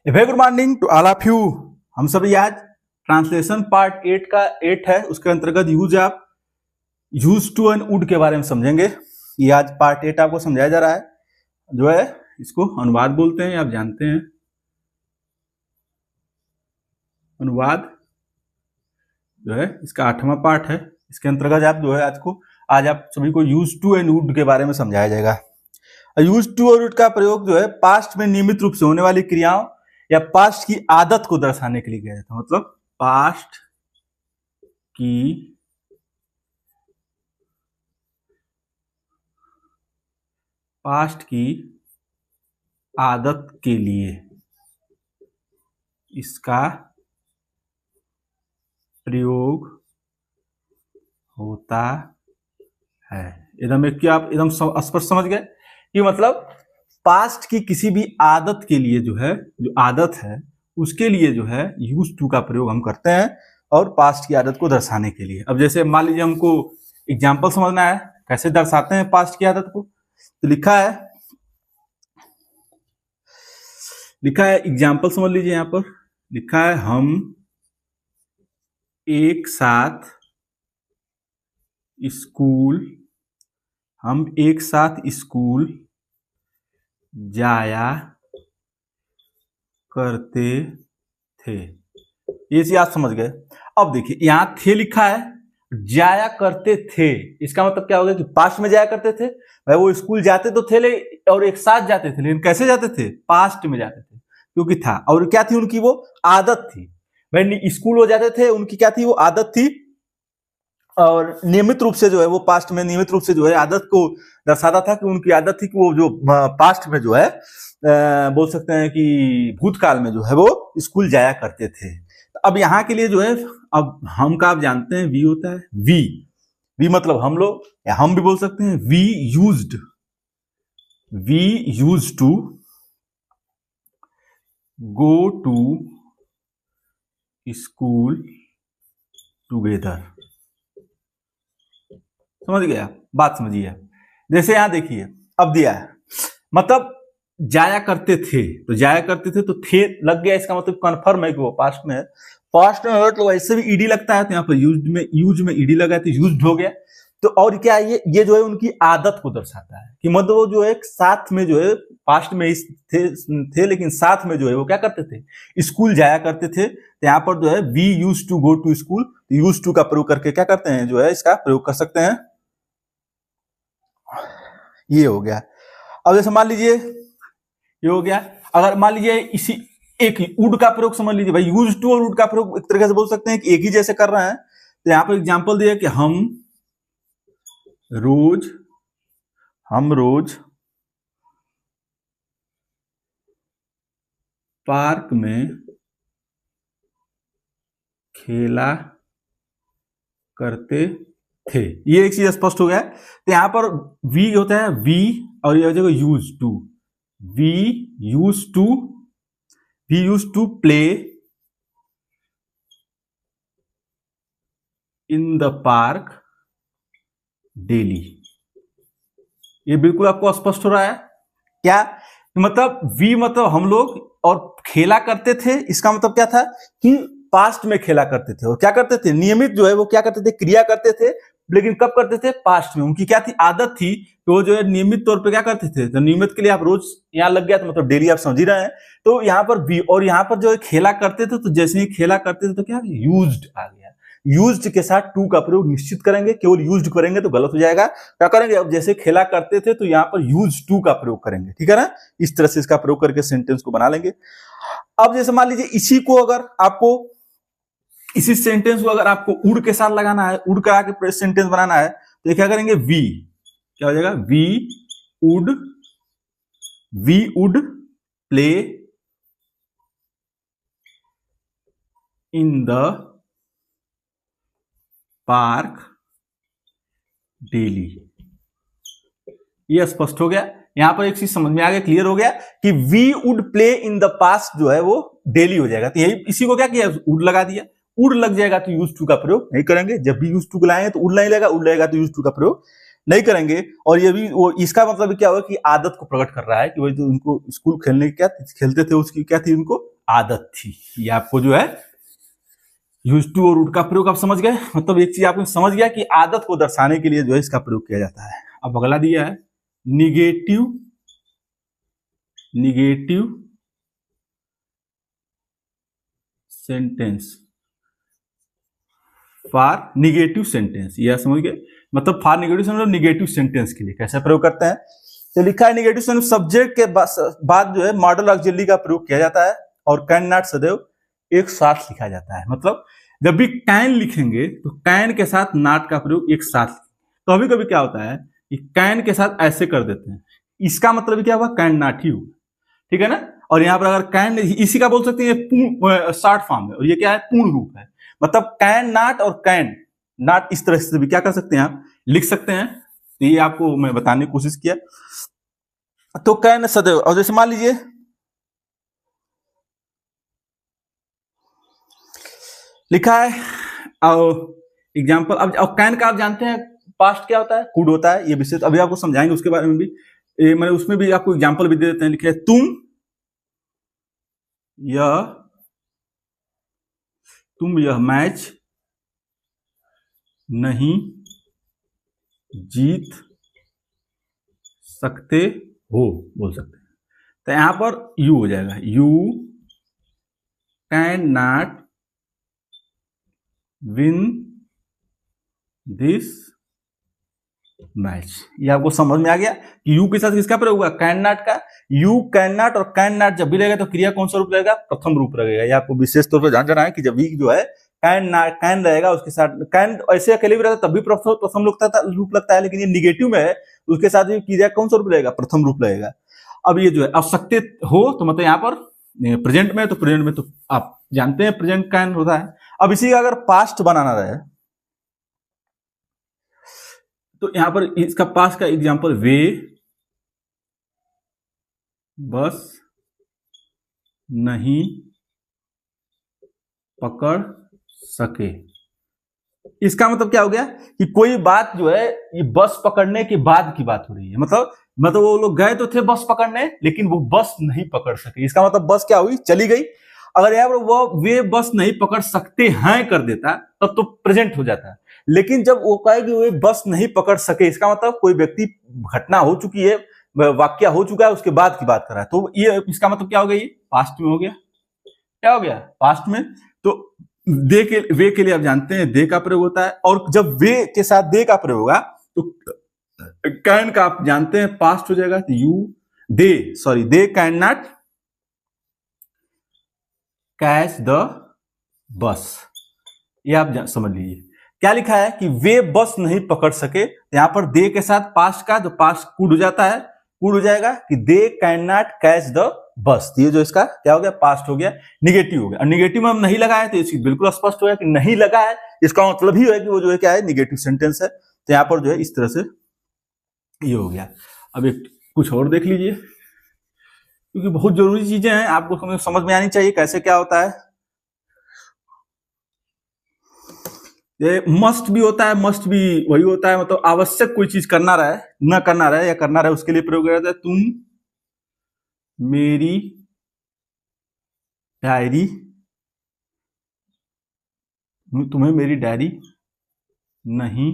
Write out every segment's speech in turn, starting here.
Very good morning to all of you. हम सभी आज ट्रांसलेशन पार्ट 8 का 8 है, उसके अंतर्गत यूज टू एंड वुड के बारे में समझेंगे। ये आज पार्ट 8 आपको समझाया जा रहा है, जो है इसको अनुवाद बोलते हैं, आप जानते हैं। अनुवाद जो है इसका 8वां पार्ट है। इसके अंतर्गत आप जो है आज आप सभी को यूज टू एंड वुड के बारे में समझाया जाएगा। यूज टू और वुड का प्रयोग जो है पास्ट में नियमित रूप से होने वाली क्रियाओं या पास्ट की आदत को दर्शाने के लिए किया जाता है। मतलब पास्ट की आदत के लिए इसका प्रयोग होता है। एकदम एक आप एकदम स्पष्ट समझ गए कि मतलब पास्ट की किसी भी आदत के लिए जो है, जो आदत है उसके लिए जो है यूज टू का प्रयोग हम करते हैं, और पास्ट की आदत को दर्शाने के लिए। अब जैसे मान लीजिए हमको एग्जाम्पल समझना है कैसे दर्शाते हैं पास्ट की आदत को, तो लिखा है एग्जाम्पल समझ लीजिए। यहां पर लिखा है हम एक साथ स्कूल जाया करते थे। ये चीज आप समझ गए। अब देखिए यहां थे लिखा है, जाया करते थे, इसका मतलब क्या होगा कि पास्ट में जाया करते थे। भाई वो स्कूल जाते तो थे और एक साथ जाते थे, लेकिन कैसे जाते थे? पास्ट में जाते थे, क्योंकि था। और क्या थी उनकी? वो आदत थी। भाई स्कूल हो जाते थे, उनकी क्या थी? वो आदत थी। और नियमित रूप से जो है वो पास्ट में नियमित रूप से जो है आदत को दर्शाता था कि उनकी आदत थी कि वो जो पास्ट में जो है बोल सकते हैं कि भूतकाल में जो है वो स्कूल जाया करते थे। अब यहाँ के लिए जो है, अब हम का आप जानते हैं वी होता है। वी मतलब हम लोग, या हम भी बोल सकते हैं we used to go to school together. समझ गया? बात समझिए। जैसे यहां देखिए अब दिया है, मतलब जाया करते थे, तो जाया करते थे तो थे लग गया, इसका मतलब कन्फर्म है कि वो पास्ट में है। पास्ट में है तो वैसे भी ईडी लगता है, तो यहाँ पर यूज में ईडी लगा तो यूज्ड हो गया। तो और क्या है, ये जो है उनकी आदत को दर्शाता है कि मतलब वो जो एक साथ में जो है पास्ट में थे लेकिन साथ में जो है वो क्या करते थे? स्कूल जाया करते थे। तो यहाँ पर जो है we use to go to school, use to का प्रयोग करके क्या करते हैं? जो है इसका प्रयोग कर सकते हैं। ये हो गया। अब जैसे मान लीजिए ये हो गया। अगर मान लीजिए इसी एक वुड का प्रयोग समझ लीजिए, भाई यूज टू और वुड का प्रयोग एक तरीके से बोल सकते हैं कि एक ही जैसे कर रहे हैं। तो यहां पर एग्जांपल दिया कि हम रोज पार्क में खेला करते थे। ये एक चीज स्पष्ट हो गया। तो यहां पर वी होता है वी, और ये हो जाएगा use to. We use to play in the park daily. ये बिल्कुल आपको स्पष्ट हो रहा है क्या? मतलब वी मतलब हम लोग, और खेला करते थे, इसका मतलब क्या था कि पास्ट में खेला करते थे। और क्या करते थे? नियमित जो है वो क्या करते थे? क्रिया करते थे। लेकिन कब करते थे? पास्ट में। उनकी क्या थी? आदत थी। तो वो जो है नियमित तौर पे क्या करते थे? तो नियमित के लिए आप रोज यहाँ लग गया तो मतलब डेली आप समझ ही रहे हैं। तो यहाँ पर वी, और यहाँ पर जो है खेला करते थे, तो जैसे ही खेला करते थे तो क्या यूज्ड आ गया। यूज्ड के साथ टू का प्रयोग निश्चित करेंगे, केवल यूज्ड करेंगे तो गलत हो जाएगा। क्या करेंगे? अब जैसे खेला करते थे तो यहाँ पर यूज टू का प्रयोग करेंगे, ठीक है ना? इस तरह से इसका प्रयोग करके सेंटेंस को बना लेंगे। अब जैसे मान लीजिए इसी सेंटेंस को अगर आपको उड के साथ लगाना है, उड करा के सेंटेंस बनाना है, तो क्या करेंगे? क्या हो जाएगा? We would play in the park daily. ये स्पष्ट हो गया। यहां पर एक चीज समझ में आ गया, क्लियर हो गया कि we would play in the past जो है वो डेली हो जाएगा। तो यही इसी को क्या किया? वुड लगा दिया। वुड लग जाएगा तो यूज टू का प्रयोग नहीं करेंगे। जब भी यूज टू को लाएंगे तो वुड नहीं लगेगा, वुड लगेगा तो यूज टू का प्रयोग नहीं करेंगे। और ये भी वो, इसका मतलब क्या होगा कि आदत को प्रकट कर रहा है कि वही जो उनको स्कूल खेलने की क्या खेलते थे, उसकी क्या थी? उनको आदत थी। ये आपको जो है यूज टू और वुड का प्रयोग आप समझ गए, मतलब एक चीज आपने समझ गया कि आदत को दर्शाने के लिए जो है इसका प्रयोग किया जाता है। अब अगला दिया है negative sentence for negative sentence, यह समझ गए, मतलब for negative sentence, negative sentence के लिए कैसे प्रयोग करते हैं। तो लिखा है निगेटिव सेंटेंस सब्जेक्ट के बाद जो है मॉडल ऑक्सिलरी का प्रयोग किया जाता है और कैन नॉट सदैव एक साथ लिखा जाता है। मतलब जब भी कैन लिखेंगे तो कैन के साथ नॉट का प्रयोग एक साथ। तो कभी कभी क्या होता है कि कैन के साथ ऐसे कर देते हैं, इसका मतलब क्या हुआ, कैन नॉट ही हुआ, ठीक है ना। और यहाँ पर अगर कैन, इसी का बोल सकते हैं शॉर्ट फॉर्म है, और ये क्या है, पूर्ण रूप है। मतलब कैन नॉट और कैन नॉट इस तरह से भी क्या कर सकते हैं, आप लिख सकते हैं। तो ये आपको मैं बताने की कोशिश किया। तो कैन सदैव, और जैसे मान लीजिए लिखा है एग्जाम्पल, अब कैन का आप जानते हैं पास्ट क्या होता है, कुड होता है। ये विशेष अभी आपको समझाएंगे उसके बारे में भी, मैंने उसमें भी आपको एग्जाम्पल भी दे देते हैं। लिखे है तुम यह मैच नहीं जीत सकते हो, बोल सकते हैं। तो यहां पर यू हो जाएगा, you can not win this match. ये आपको समझ में आ गया कि यू के साथ किसका प्रयोग हुआ, कैन नॉट का। यू कैन नॉट और कैन नॉट जब भी रहेगा तो क्रिया कौन सा रूप रहेगा, प्रथम रूप रहेगा। ये आपको विशेष तौर पर जान जाना है कि जब भी जो है कैन रहेगा उसके साथ, कैन ऐसे अकेले भी रहता तब भी प्रथम रूप लगता है, लेकिन ये निगेटिव में है उसके साथ भी क्रिया कौन सा रूप रहेगा, प्रथम रूप रहेगा। अब ये जो है अब सकते हो, तो मतलब यहाँ पर प्रेजेंट में, तो प्रेजेंट में तो आप जानते हैं प्रेजेंट कैन होता है। अब इसी का अगर पास्ट बनाना रहे तो यहां पर इसका पास्ट का एग्जांपल, वे बस नहीं पकड़ सके। इसका मतलब क्या हो गया कि कोई बात जो है ये बस पकड़ने के बाद की बात हो रही है। मतलब वो लोग गए तो थे बस पकड़ने, लेकिन वो बस नहीं पकड़ सके। इसका मतलब बस क्या हुई, चली गई। अगर यार वो वे बस नहीं पकड़ सकते हैं कर देता तब तो प्रेजेंट हो जाता है, लेकिन जब वो कहे कि वे बस नहीं पकड़ सके, इसका मतलब कोई व्यक्ति, घटना हो चुकी है, वाक्य हो चुका है, उसके बाद की बात कर रहा है। तो ये इसका मतलब क्या हो गया, ये पास्ट में हो गया। क्या हो गया, पास्ट में। तो वे के लिए आप जानते हैं दे का प्रयोग होता है, और जब वे के साथ दे का प्रयोग होगा तो कैन का आप जानते हैं पास्ट हो जाएगा। तो they can not catch the bus. ये आप समझ लीजिए क्या लिखा है कि वे बस नहीं पकड़ सके। यहां पर दे के साथ पास्ट का, जो पास्ट कुड हो जाता है, कुड हो जाएगा कि they can not catch the bus. ये जो इसका क्या हो गया, पास्ट हो गया, निगेटिव हो गया। और निगेटिव में हम नहीं लगाए तो इसकी बिल्कुल स्पष्ट हो गया कि नहीं लगा है, इसका मतलब ही है कि वो जो है क्या है, निगेटिव सेंटेंस है। तो यहां पर जो है इस तरह से ये हो गया। अब एक कुछ और देख लीजिए, क्योंकि बहुत जरूरी चीजें हैं, आपको समझ में आनी चाहिए कैसे क्या होता है। ये मस्ट भी होता है, मस्ट भी वही होता है, मतलब आवश्यक कोई चीज करना रहा है, न करना रहा है या करना रहा है, उसके लिए प्रयोग किया जाता है। मेरी डायरी, तुम्हें मेरी डायरी नहीं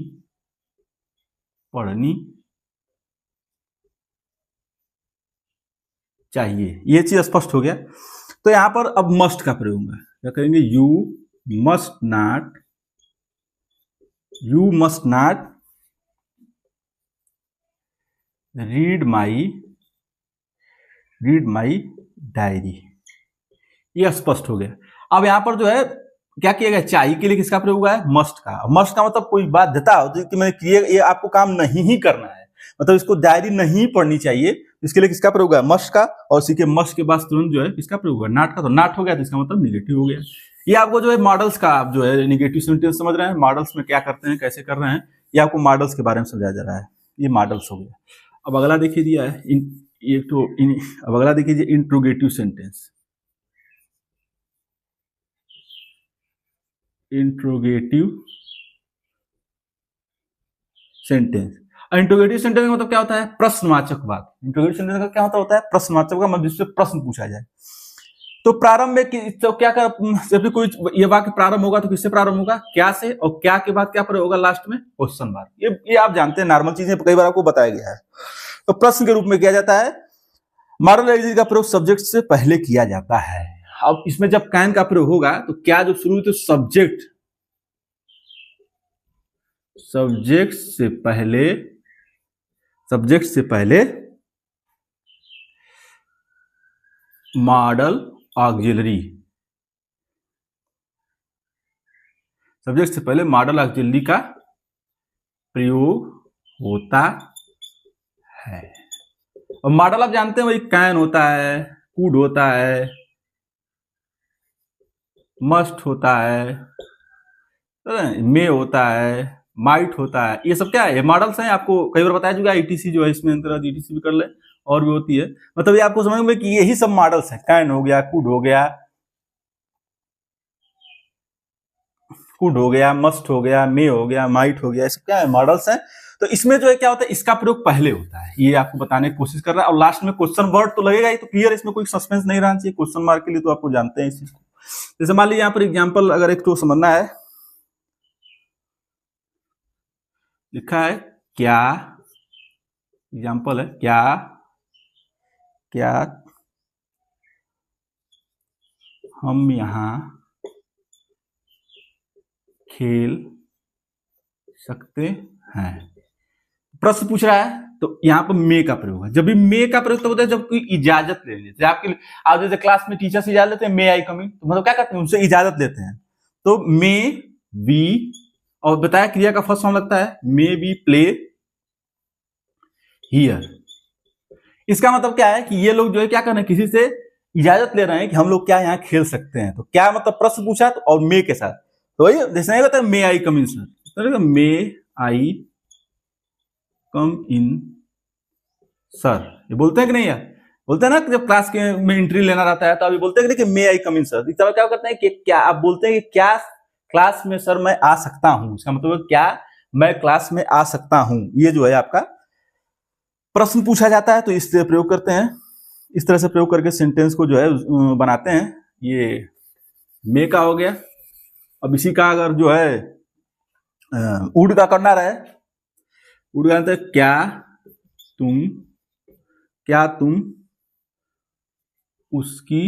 पढ़नी चाहिए। ये चीज स्पष्ट हो गया। तो यहां पर अब मस्ट का प्रयोग है, क्या करेंगे, you must not read my diary. ये स्पष्ट हो गया। अब यहां पर जो है क्या किया गया, चाहिए के लिए किसका प्रयोग हुआ है, मस्ट का। मस्ट का मतलब कोई बाध्यता होती है कि मैंने किए, ये आपको काम नहीं ही करना है, मतलब इसको डायरी नहीं पढ़नी चाहिए, इसके लिए किसका प्रयोग है, मस्ट का। और इसी के मस्ट के बाद तुरंत जो है किसका प्रयोग हुआ, नॉट का। तो नॉट हो गया तो इसका मतलब निगेटिव हो गया। ये आपको जो है मॉडल्स का, आप जो है निगेटिव सेंटेंस समझ रहे हैं, मॉडल्स में क्या करते हैं, कैसे कर रहे हैं, ये आपको मॉडल्स के बारे में समझाया जा रहा है। ये मॉडल्स हो गया। अब अगला देखिए दिया है अब अगला देखिए interrogative sentence. Interrogative sentence. Interrogative sentence का मतलब क्या होता है, प्रश्नवाचक बात। इंट्रोगेटिव सेंटेंस का क्या होता है, प्रश्नवाचक का मतलब जिससे प्रश्न पूछा जाए। तो प्रारंभ में तो क्या कर, जब भी कोई ये वाक्य प्रारंभ होगा तो किससे प्रारंभ होगा? क्या से, और क्या के बाद क्या प्रयोग होगा लास्ट में? Question mark. ये आप जानते हैं, नॉर्मल चीजें कई बार आपको बताया गया है। तो प्रश्न के रूप में किया जाता है। मॉडल एग्जिट का प्रयोग सब्जेक्ट से पहले किया जाता है। अब इसमें जब कैन का प्रयोग होगा तो क्या जो शुरू तो सब्जेक्ट से पहले मॉडल ऑक्सिलरी, सब्जेक्ट से पहले मॉडल ऑक्सिलरी का प्रयोग होता है। और मॉडल आप जानते हैं वही कैन होता है, कुड होता है, मस्ट होता है, मे होता है, माइट होता है। ये सब क्या है? मॉडल्स हैं। आपको कई बार बताया चुका है। ईटीसी जो है इसमें अंतर ईटीसी भी कर ले और भी होती है। मतलब ये आपको समझ में कि यही सब मॉडल्स हैं। कैन हो गया, कुड हो गया, मस्ट हो गया, मे हो गया, माइट हो गया, ये सब क्या है? मॉडल्स हैं। तो इसमें जो है क्या होता है, इसका प्रयोग पहले होता है। ये आपको बताने की कोशिश कर रहा है। और लास्ट में क्वेश्चन वर्ड तो लगेगा ही, तो क्लियर, इसमें कोई सस्पेंस नहीं रहना चाहिए। क्वेश्चन मार्क के लिए तो आपको जानते हैं इस चीज को। जैसे मान लीजिए यहाँ पर एग्जाम्पल अगर एक तो समझना है, लिखा है क्या, एग्जाम्पल है क्या हम यहां खेल सकते हैं? प्रश्न पूछ रहा है तो यहाँ पर मे का प्रयोग है। जब भी मे का प्रयोग तो होता है जब कोई इजाजत ले लेते हैं। आपके आप जैसे क्लास में टीचर से इजाजत लेते हैं, मे आई कम इन, तो मतलब क्या करते हैं, उनसे इजाजत लेते हैं। तो मे वी, और बताया क्रिया का फर्स्ट फॉर्म लगता है मे बी प्ले हियर। इसका मतलब क्या है कि ये लोग जो है क्या कर रहे हैं, किसी से इजाजत ले रहे हैं कि हम लोग क्या यहाँ खेल सकते हैं। तो क्या मतलब प्रश्न पूछा तो और मे के साथ, तो वही जैसे नहीं होता मे आई कम इन सर, मे आई कम इन सर, ये बोलते हैं कि नहीं यार? बोलते हैं ना कि जब क्लास के में एंट्री लेना रहता है तो अभी बोलते हैं कि मे आई कम इन सर। इस तरह क्या करते हैं कि क्या आप बोलते हैं कि क्या क्लास में सर मैं आ सकता हूं। इसका मतलब क्या मैं क्लास में आ सकता हूं। ये जो है आपका प्रश्न पूछा जाता है तो इससे प्रयोग करते हैं। इस तरह से प्रयोग करके सेंटेंस को जो है बनाते हैं। ये मे का हो गया। अब इसी का अगर जो है वुड का करना रहे, वुड का क्या तुम उसकी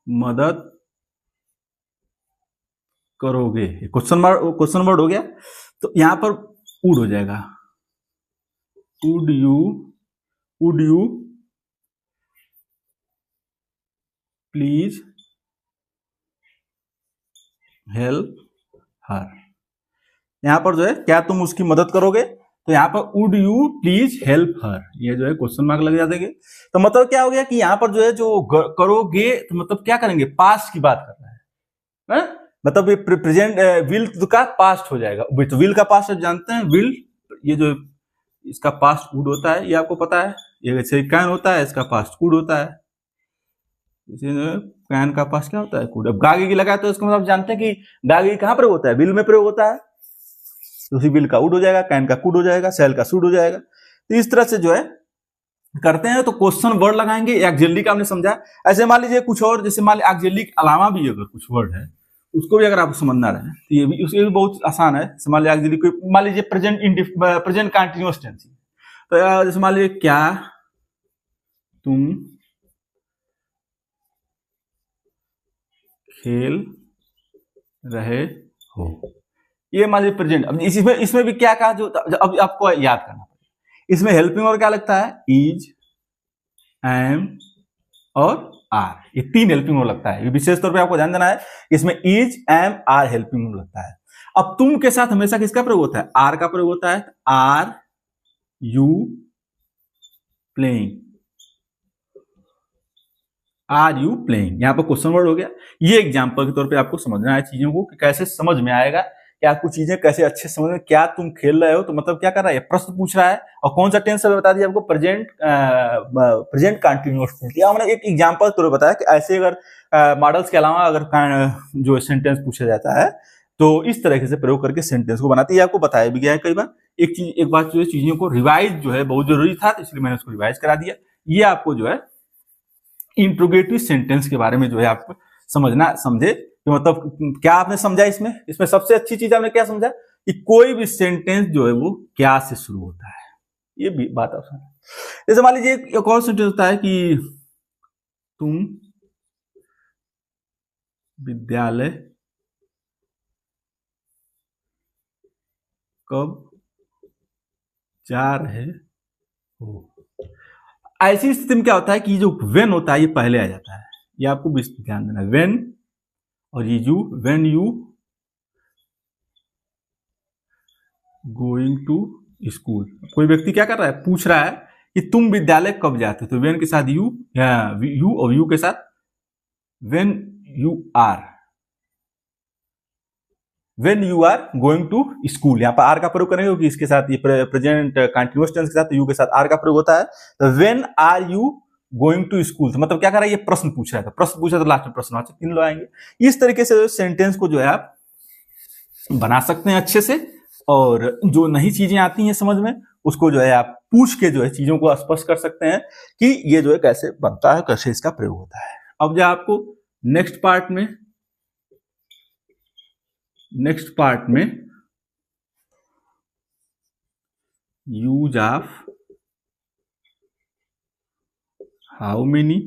मदद करोगे। क्वेश्चन वर्ड हो गया। तो यहां पर वुड हो जाएगा, would you please help her. यहां पर जो है क्या तुम उसकी मदद करोगे, तो यहां पर would you please help her, ये जो है क्वेश्चन मार्क लग जाते हैं। तो मतलब क्या हो गया कि यहां पर जो है जो करोगे तो मतलब क्या करेंगे, पास्ट की बात कर रहा है। मतलब ये प्रेजेंट विल का पास्ट हो जाएगा। तो विल का पास्ट जानते हैं, विल, ये जो इसका पास्ट वुड होता है, ये आपको पता है। ये वैसे कैन होता है, इसका पास्ट कुड होता है। कैन का पास्ट क्या होता है, कुड। अब गागी की लगाए तो इसका मतलब जानते हैं कि गागी कहां प्रयोग होता है, विल में प्रयोग होता है। तो उसी विल का वुड हो जाएगा, कैन का कुड हो जाएगा, सेल का शुड हो जाएगा। तो इस तरह से जो है करते हैं। तो क्वेश्चन वर्ड लगाएंगे। एक्सिलरी का हमने समझा। ऐसे मान लीजिए कुछ और, जैसे मान लीजिए एक्सिलरी के अलावा भी अगर कुछ वर्ड है उसको भी अगर आपको समझना रहे तो ये भी, उसके भी बहुत आसान है। जैसे मान लीजिए एक्सिलरी कोई, मान लीजिए प्रेजेंट कंटीन्यूअस टेंस। तो जैसे मान लीजिए क्या तुम खेल रहे हो, ये मान लीजिए प्रेजेंट। अब इसमें भी क्या कहा, जो अब आपको याद करना पड़ेगा। इसमें हेल्पिंग और क्या लगता है, इज, एम और आर। ये तीन हेल्पिंग लगता है। ये विशेष तौर पे आपको ध्यान देना है। इसमें इज, एम, आर हेल्पिंग लगता है। अब तुम के साथ हमेशा किसका प्रयोग होता है, आर का प्रयोग होता है। Are you playing, are you playing, यहां पर क्वेश्चन वर्ड हो गया। ये एग्जांपल के तौर पे आपको समझना है चीजों को कि कैसे समझ में आएगा, कि आपको चीजें कैसे अच्छे समझ में। क्या तुम खेल रहे हो, तो मतलब क्या कर रहा है, प्रश्न पूछ रहा है। और कौन सा टेंस है बता दिया आपको, प्रेजेंट कंटीन्यूअस टेंस। या हमने एक एग्जांपल तौर बताया कि ऐसे अगर मॉडल्स के अलावा अगर जो सेंटेंस पूछा जाता है तो इस तरीके से प्रयोग करके सेंटेंस को बनाते हैं। आपको बताया भी गया है कई बार। एक बात जो है, चीजों को रिवाइज जो है बहुत जरूरी था, तो इसलिए मैंने उसको रिवाइज करा दिया। ये आपको जो है इंट्रोगेटिव सेंटेंस के बारे में जो है आप समझे कि मतलब क्या आपने समझा इसमें सबसे अच्छी चीज आपने क्या समझा कि कोई भी सेंटेंस जो है वो क्या से शुरू होता है, ये भी बात आप समझ। जैसे मान लीजिए एक और सेंटेंस होता है कि तुम विद्यालय कब जा रहे हो। ऐसी स्थिति में क्या होता है कि जो वेन होता है ये पहले आ जाता है, ये आपको ध्यान देना, वेन और ये you, when you going to school. कोई व्यक्ति क्या कर रहा है, पूछ रहा है कि तुम विद्यालय कब जाते हो, तो वेन के साथ यू, यू और यू के साथ when you are going to school. यहाँ पर आर का प्रयोग करेंगे क्योंकि इसके साथ ये प्रेजेंट कंटिन्यूअस टेंस के साथ यू के साथ आर का प्रयोग होता है। तो when are you going to school, तो मतलब क्या कर रहा है, ये प्रश्न पूछ रहा है, तो प्रश्न पूछा तो लास्ट में प्रश्नवाचक चिन्ह लगाएंगे। इस तरीके से सेंटेंस को जो है आप बना सकते हैं अच्छे से, और जो नई चीजें आती हैं समझ में उसको जो है आप पूछ के जो है चीजों को स्पष्ट कर सकते हैं कि ये जो है कैसे बनता है, कैसे इसका प्रयोग होता है। अब जो आपको नेक्स्ट पार्ट में use of how many,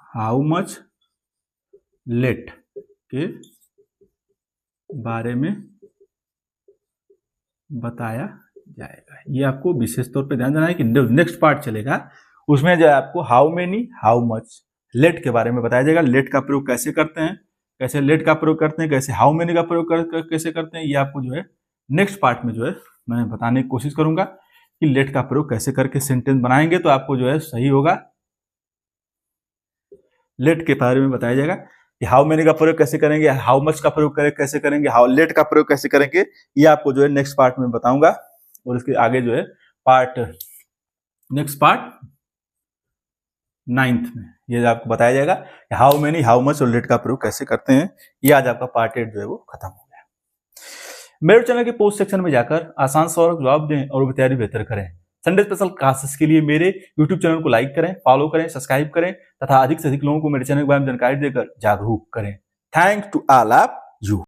how much, let के बारे में बताया जाएगा। ये आपको विशेष तौर पे ध्यान देना है कि नेक्स्ट पार्ट चलेगा उसमें जो है आपको how many, how much, let के बारे में बताया जाएगा। लेट का प्रयोग कैसे करते हैं, कैसे लेट का प्रयोग करते हैं, कैसे हाउ मेनी का प्रयोग कैसे करते हैं, ये आपको जो है नेक्स्ट पार्ट में जो है मैं बताने की कोशिश करूंगा कि लेट का प्रयोग कैसे करके सेंटेंस बनाएंगे तो आपको जो है सही होगा। लेट के बारे में बताया जाएगा कि हाउ मेनी का प्रयोग कैसे करेंगे, हाउ मच का प्रयोग कैसे करेंगे, हाउ लेट का प्रयोग कैसे करेंगे, ये आपको जो है नेक्स्ट पार्ट में बताऊंगा। और इसके आगे जो है नेक्स्ट पार्ट 9th में ये आपको बताया जाएगा कि हाउ मेनी, हाउ मच और लेट का प्रयोग कैसे करते हैं। ये आज आपका पार्ट 8 जो है वो खत्म हो गया। मेरे चैनल के पोस्ट सेक्शन में जाकर आसान सवालों का जवाब दें और तैयारी बेहतर करें। संडे स्पेशल क्लासेस के लिए मेरे YouTube चैनल को लाइक करें, फॉलो करें, सब्सक्राइब करें तथा अधिक से अधिक लोगों को मेरे चैनल के बारे में जानकारी देकर जागरूक करें। Thanks to all of you.